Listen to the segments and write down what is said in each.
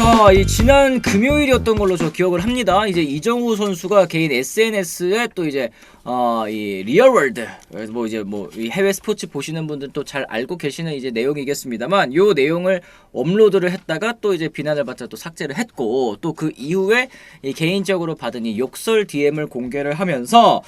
자, 이 지난 금요일이었던 걸로 저 기억을 합니다. 이제 이정우 선수가 개인 SNS에 또 이제 이 리얼월드 뭐 이제 뭐 이 해외 스포츠 보시는 분들 또 잘 알고 계시는 이제 내용이겠습니다만 요 내용을 업로드를 했다가 또 이제 비난을 받자 또 삭제를 했고 또 그 이후에 이 개인적으로 받은 이 욕설 DM을 공개를 하면서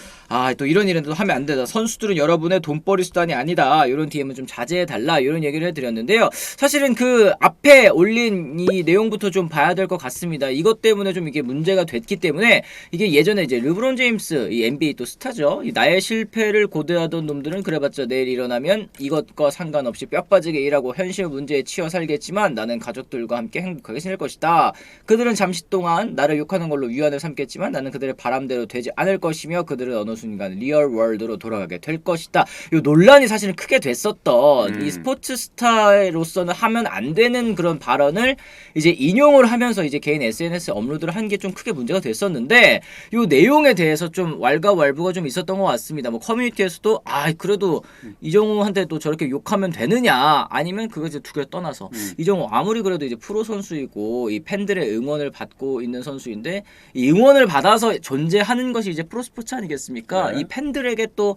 또 이런 일은 또 하면 안 되다. 선수들은 여러분의 돈벌이 수단이 아니다. 이런 DM은 좀 자제해 달라. 이런 얘기를 해드렸는데요. 사실은 그 앞에 올린 이 내용부터 좀 봐야 될 것 같습니다. 이것 때문에 좀 이게 문제가 됐기 때문에 이게 예전에 이제 르브론 제임스 이 NBA 또 스타죠. 이 나의 실패를 고대하던 놈들은 그래봤자 내일 일어나면 이것과 상관없이 뼈 빠지게 일하고 현실 문제에 치여 살겠지만 나는 가족들과 함께 행복하게 지낼 것이다. 그들은 잠시 동안 나를 욕하는 걸로 위안을 삼겠지만 나는 그들의 바람대로 되지 않을 것이며 그들은 어느 순간 리얼 월드로 돌아가게 될 것이다. 이 논란이 사실은 크게 됐었던 이 스포츠 스타로서는 하면 안 되는 그런 발언을 이제 인용을 하면서 이제 개인 SNS에 업로드를 한 게 좀 크게 문제가 됐었는데 이 내용에 대해서 좀 왈가왈부가 좀 있었던 것 같습니다. 뭐 커뮤니티에서도 그래도 이정우한테 또 저렇게 욕하면 되느냐 아니면 그거 이제 두 개 떠나서 이정우 아무리 그래도 이제 프로 선수이고 이 팬들의 응원을 받고 있는 선수인데 이 응원을 받아서 존재하는 것이 이제 프로 스포츠 아니겠습니까? 네. 이 팬들에게 또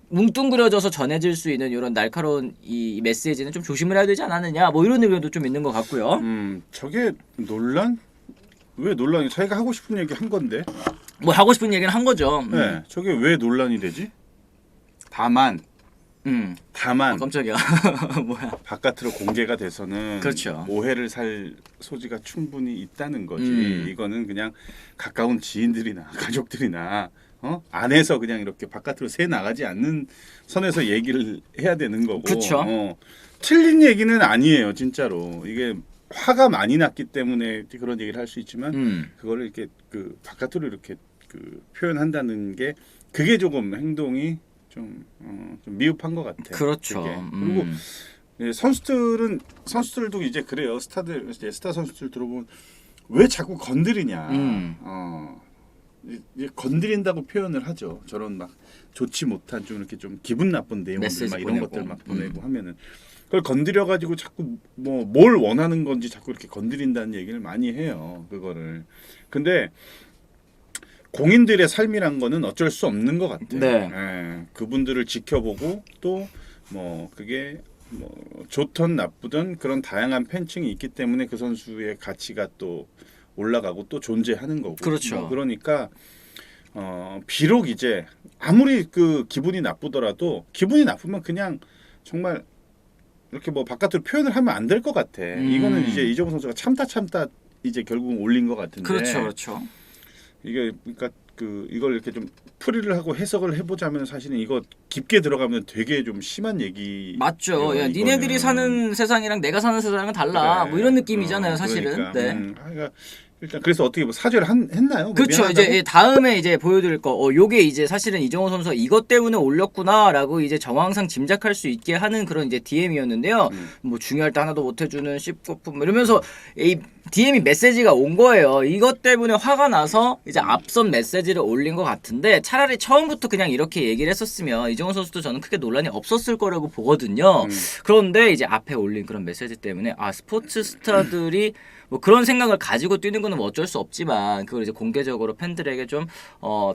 뭉뚱그려져서 전해질 수 있는 이런 날카로운 이 메시지는 좀 조심을 해야 되지 않았느냐 뭐 이런 의견도 좀 있는 것 같고요. 저게 논란? 왜 논란이? 자기가 하고 싶은 얘기 한 건데. 뭐 하고 싶은 얘기는 한 거죠. 네, 저게 왜 논란이 되지? 다만 깜짝이야. 뭐야? 바깥으로 공개가 돼서는 그렇죠. 오해를 살 소지가 충분히 있다는 거지. 이거는 그냥 가까운 지인들이나 가족들이나 안에서 그냥 이렇게 바깥으로 새 나가지 않는 선에서 얘기를 해야 되는 거고. 그렇죠. 틀린 얘기는 아니에요, 진짜로. 이게 화가 많이 났기 때문에 그런 얘기를 할 수 있지만 그거를 이렇게 그 바깥으로 이렇게 그 표현한다는 게 그게 조금 행동이 좀 미흡한 것 같아요. 그렇죠. 그리고 선수들도 이제 그래요. 스타들 이제 스타 선수들 들어보면 왜 자꾸 건드리냐. 이제 건드린다고 표현을 하죠. 저런 막 좋지 못한 좀 이렇게 좀 기분 나쁜 내용들 막 이런 것들 막 보내고 하면은 그걸 건드려 가지고 자꾸 뭐 뭘 원하는 건지 자꾸 이렇게 건드린다는 얘기를 많이 해요. 그거를. 근데 공인들의 삶이란 거는 어쩔 수 없는 것 같아요. 네. 그분들을 지켜보고 또 뭐 그게 뭐 좋든 나쁘든 그런 다양한 팬층이 있기 때문에 그 선수의 가치가 또 올라가고 또 존재하는 거고. 그렇죠. 그러니까 비록 이제 아무리 그 기분이 나쁘더라도 기분이 나쁘면 그냥 정말 이렇게 뭐 바깥으로 표현을 하면 안 될 것 같아. 이거는 이제 이정우 선수가 참다 이제 결국은 올린 것 같은데. 그렇죠. 이게 그러니까 이걸 이렇게 좀 풀이를 하고 해석을 해보자면 사실은 이거 깊게 들어가면 되게 좀 심한 얘기. 맞죠. 야, 니네들이 사는 세상이랑 내가 사는 세상은 달라. 그래. 뭐 이런 느낌이잖아요, 사실은. 그러니까, 네. 그러니까 일단 그래서 어떻게 뭐 사죄를 했나요? 뭐 그렇죠. 미안하다고? 이제 다음에 이제 보여드릴 거. 요게 이제 사실은 이정우 선수가 이것 때문에 올렸구나라고 이제 정황상 짐작할 수 있게 하는 그런 이제 DM이었는데요. 뭐 중요할 때 하나도 못 해주는 씹거품 이러면서 이 DM이 메시지가 온 거예요. 이것 때문에 화가 나서 이제 앞선 메시지를 올린 것 같은데 차라리 처음부터 그냥 이렇게 얘기를 했었으면 이정우 선수도 저는 크게 논란이 없었을 거라고 보거든요. 그런데 이제 앞에 올린 그런 메시지 때문에 스포츠 스타들이 뭐 그런 생각을 가지고 뛰는 거는 뭐 어쩔 수 없지만 그걸 이제 공개적으로 팬들에게 좀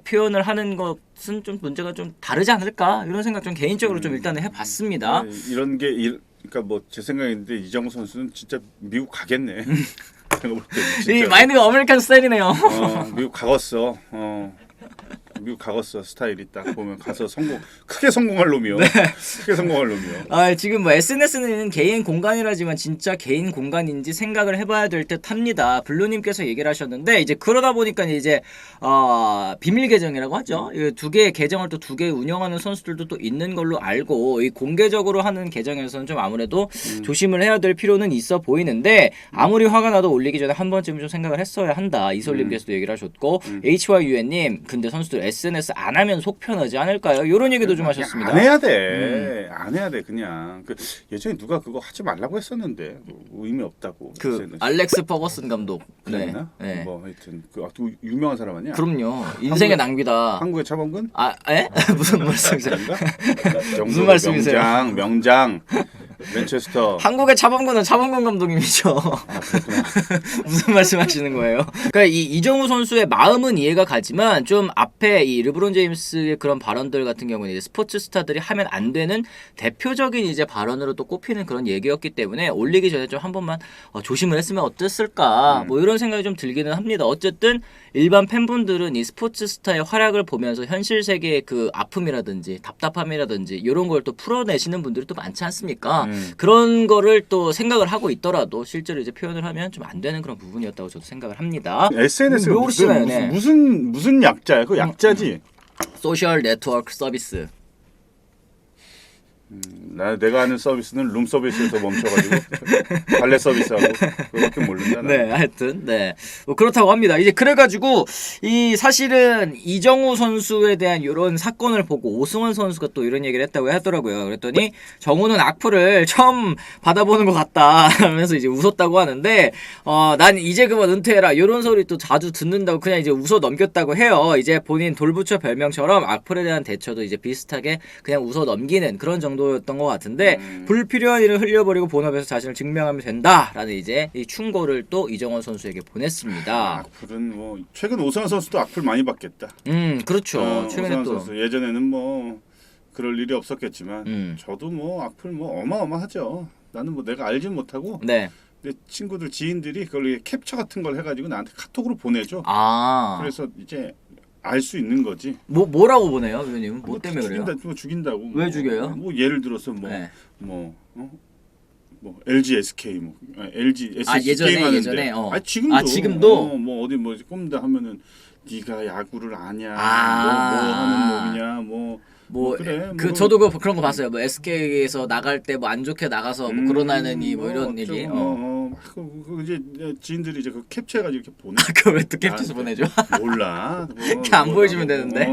표현을 하는 것은 좀 문제가 좀 다르지 않을까 이런 생각 좀 개인적으로 좀 일단은 해봤습니다. 이런 게 그러니까 뭐 제 생각인데 이정우 선수는 진짜 미국 가겠네. 제가 볼 때 이 마인드가 아메리칸 스타일이네요. 미국 가겠어. 미국 가겠어 스타일이 딱 보면 가서 크게 성공할 놈이요. 크게 성공할 놈이요. 지금 뭐 SNS는 개인 공간이라지만 진짜 개인 공간인지 생각을 해봐야 될 듯합니다. 블루님께서 얘기를 하셨는데 이제 그러다 보니까 이제 비밀 계정이라고 하죠. 이 두 개의 계정을 또 두 개 운영하는 선수들도 또 있는 걸로 알고 이 공개적으로 하는 계정에서는 좀 아무래도 조심을 해야 될 필요는 있어 보이는데 아무리 화가 나도 올리기 전에 한 번쯤은 좀 생각을 했어야 한다. 이솔님께서도 얘기를 하셨고 HYUN님 근데 선수들 SNS 안 하면 속 편하지 않을까요? 이런 얘기도 좀 하셨습니다. 안 해야 돼. 안 해야 돼 그냥. 예전에 누가 그거 하지 말라고 했었는데 뭐 의미 없다고. SNS. 알렉스 퍼거슨 감독. 그랬나? 네. 뭐 하여튼 또 유명한 사람 아니야? 그럼요. 인생의 낭비다. 한국의 차범근? 에? 무슨 말씀이세요? 무슨 말씀이세요? 명장. 맨체스터. 한국의 차범근은 차범근 감독님이죠. 무슨 말씀하시는 거예요? 그러니까 이 이정우 선수의 마음은 이해가 가지만 좀 앞에 이 르브론 제임스의 그런 발언들 같은 경우는 이제 스포츠 스타들이 하면 안 되는 대표적인 이제 발언으로 또 꼽히는 그런 얘기였기 때문에 올리기 전에 좀 한 번만 조심을 했으면 어땠을까 뭐 이런 생각이 좀 들기는 합니다. 어쨌든 일반 팬분들은 이 스포츠 스타의 활약을 보면서 현실 세계의 그 아픔이라든지 답답함이라든지 이런 걸 또 풀어내시는 분들이 또 많지 않습니까? 그런 거를 또 생각을 하고 있더라도 실제로 이제 표현을 하면 좀 안 되는 그런 부분이었다고 저도 생각을 합니다. SNS가 무슨 약자야? 그 약자지. 소셜 네트워크 서비스. 내가 아는 서비스는 룸 서비스에서 멈춰가지고 발레 서비스하고 그거밖에 모른다. 네, 하여튼 뭐 그렇다고 합니다. 이제 그래가지고 이 사실은 이정우 선수에 대한 이런 사건을 보고 오승환 선수가 또 이런 얘기를 했다고 하더라고요. 그랬더니 정우는 악플을 처음 받아보는 것 같다 하면서 이제 웃었다고 하는데 난 이제 그만 은퇴해라 이런 소리 또 자주 듣는다고 그냥 이제 웃어 넘겼다고 해요. 이제 본인 돌부처 별명처럼 악플에 대한 대처도 이제 비슷하게 그냥 웃어 넘기는 그런 정도였던 것 같은데 불필요한 일을 흘려버리고 본업에서 자신을 증명하면 된다라는 이제 이 충고를 또 이정원 선수에게 보냈습니다. 악플은 뭐 최근 오승환 선수도 악플 많이 받겠다. 그렇죠. 최근에 오승환 또 선수 예전에는 뭐 그럴 일이 없었겠지만 저도 뭐 악플 뭐 어마어마하죠. 나는 뭐 내가 알지 못하고 네. 내 친구들 지인들이 그걸 캡처 같은 걸 해가지고 나한테 카톡으로 보내줘. 그래서 이제 알 수 있는 거지. 뭐라고 보내요, 위원님? 뭐 때문에 그래요? 죽인다고. 왜 죽여요? 뭐 예를 들어서 뭐 LG SK LG SK 예전에 지금도 뭐 어디 뭐 꼽는다 하면은 네가 야구를 아냐 뭐 하는 놈이냐 그래. 저도 그런 거 봤어요. 뭐 SK에서 나갈 때 뭐 안 좋게 나가서 뭐 그러나느니 뭐 이런 얘기. 이제 지인들이 이제 그 캡처해가지고 이렇게 보내. 그 왜 또 캡처해서 보내줘? 몰라. 이렇게 안 보여주면 되는데.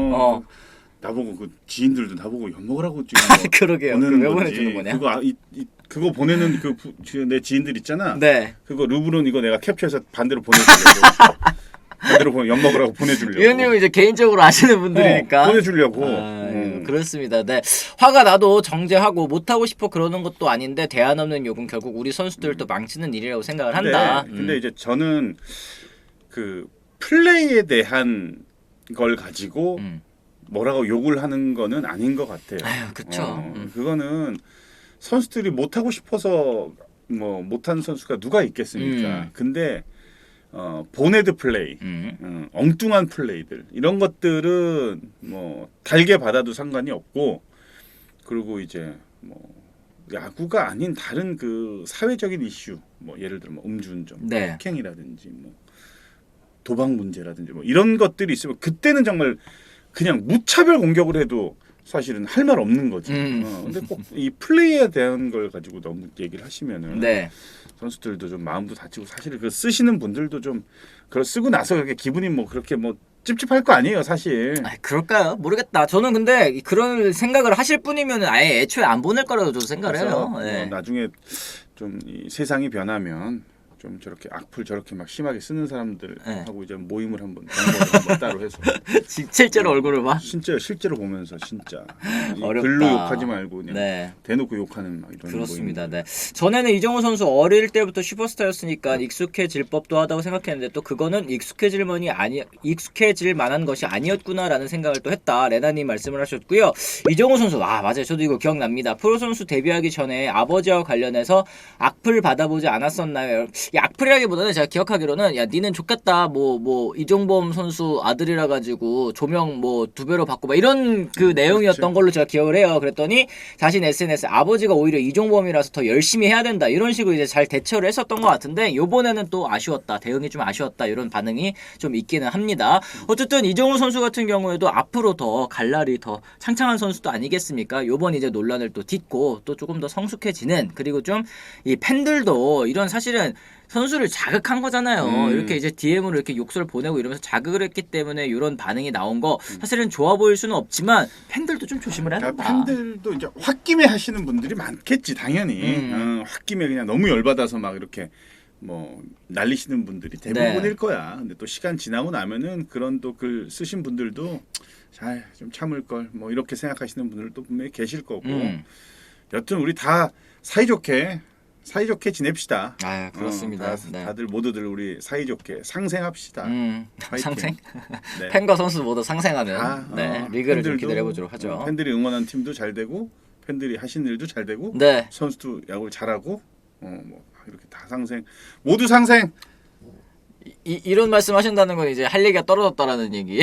나보고 그 지인들도 나보고 엿먹으라고 지금 그러게요. 보내는 왜 건지. 보내주는 거냐? 그거 보내는 내 지인들 있잖아. 네. 그거 르브론 이거 내가 캡처해서 반대로 보내주려고. 반대로 엿먹으라고 보내주려고. 위원님은 이제 개인적으로 아시는 분들이니까 보내주려고. 그렇습니다. 네. 화가 나도 정제하고 못하고 싶어 그러는 것도 아닌데 대안 없는 욕은 결국 우리 선수들을 또 망치는 일이라고 생각을 한다. 근데 이제 저는 그 플레이에 대한 걸 가지고 뭐라고 욕을 하는 거는 아닌 것 같아요. 그렇죠. 그거는 선수들이 못하고 싶어서 뭐 못하는 선수가 누가 있겠습니까? 근데 보네드 플레이, 엉뚱한 플레이들 이런 것들은 뭐 달게 받아도 상관이 없고, 그리고 이제 뭐 야구가 아닌 다른 그 사회적인 이슈, 뭐 예를 들어 뭐 음주운전, 폭행이라든지 뭐 도박 문제라든지 뭐 이런 것들이 있으면 그때는 정말 그냥 무차별 공격을 해도 사실은 할 말 없는 거지. 근데 꼭 이 플레이에 대한 걸 가지고 너무 얘기를 하시면은 선수들도 좀 마음도 다치고, 사실 그 쓰시는 분들도 좀 그걸 쓰고 나서 그렇게 기분이 뭐 그렇게 뭐 찝찝할 거 아니에요, 사실. 그럴까요? 모르겠다. 저는 근데 그런 생각을 하실 분이면 아예 애초에 안 보낼 거라고 저도 생각을 해요. 나중에 좀 이 세상이 변하면 좀 저렇게 악플 저렇게 막 심하게 쓰는 사람들하고 이제 모임을 한번 따로 해서 실제로 얼굴을 봐? 실제로 보면서 진짜 어렵다. 글로 욕하지 말고 그냥 대놓고 욕하는 막 이런. 그렇습니다. 모임. 전에는 이정우 선수 어릴 때부터 슈퍼스타였으니까 익숙해질 법도 하다고 생각했는데 또 그거는 익숙해질 만한 것이 아니었구나라는 생각을 또 했다. 레나님 말씀을 하셨고요. 이정우 선수 맞아요. 저도 이거 기억납니다. 프로 선수 데뷔하기 전에 아버지와 관련해서 악플 받아보지 않았었나요? 악플이라기보다는 제가 기억하기로는 야 니는 좋겠다 뭐 이종범 선수 아들이라 가지고 조명 뭐 2배로 받고 막 이런 그 내용이었던 걸로 제가 기억을 해요. 그랬더니 자신 SNS 아버지가 오히려 이종범이라서 더 열심히 해야 된다 이런 식으로 이제 잘 대처를 했었던 것 같은데, 요번에는 또 아쉬웠다, 대응이 좀 아쉬웠다 이런 반응이 좀 있기는 합니다. 어쨌든 이정우 선수 같은 경우에도 앞으로 더 갈 날이 더 창창한 선수도 아니겠습니까? 요번 이제 논란을 또 딛고 또 조금 더 성숙해지는, 그리고 좀 이 팬들도 이런 사실은 선수를 자극한 거잖아요. 이렇게 이제 DM으로 이렇게 욕설을 보내고 이러면서 자극을 했기 때문에 이런 반응이 나온 거 사실은 좋아 보일 수는 없지만 팬들도 좀 조심을 해야 된다. 팬들도 이제 홧김에 하시는 분들이 많겠지 당연히. 홧김에 그냥 너무 열받아서 막 이렇게 뭐 날리시는 분들이 대부분일 거야. 근데 또 시간 지나고 나면은 그런 또 글 쓰신 분들도 좀 참을 걸 뭐 이렇게 생각하시는 분들도 분명히 계실 거고. 여튼 우리 다 사이좋게 지냅시다. 아 그렇습니다. 네. 다들 모두들 우리 사이좋게 상생합시다. 화이팅. 상생? 네. 팬과 선수 모두 상생하는 리그를 좀 팬들도, 기대해 보도록 하죠. 팬들이 응원한 팀도 잘 되고 팬들이 하신 일도 잘 되고 네. 선수도 야구를 잘하고 뭐 이렇게 다 상생 모두 상생. 이런 말씀하신다는 건 이제 할 얘기가 떨어졌다라는 얘기.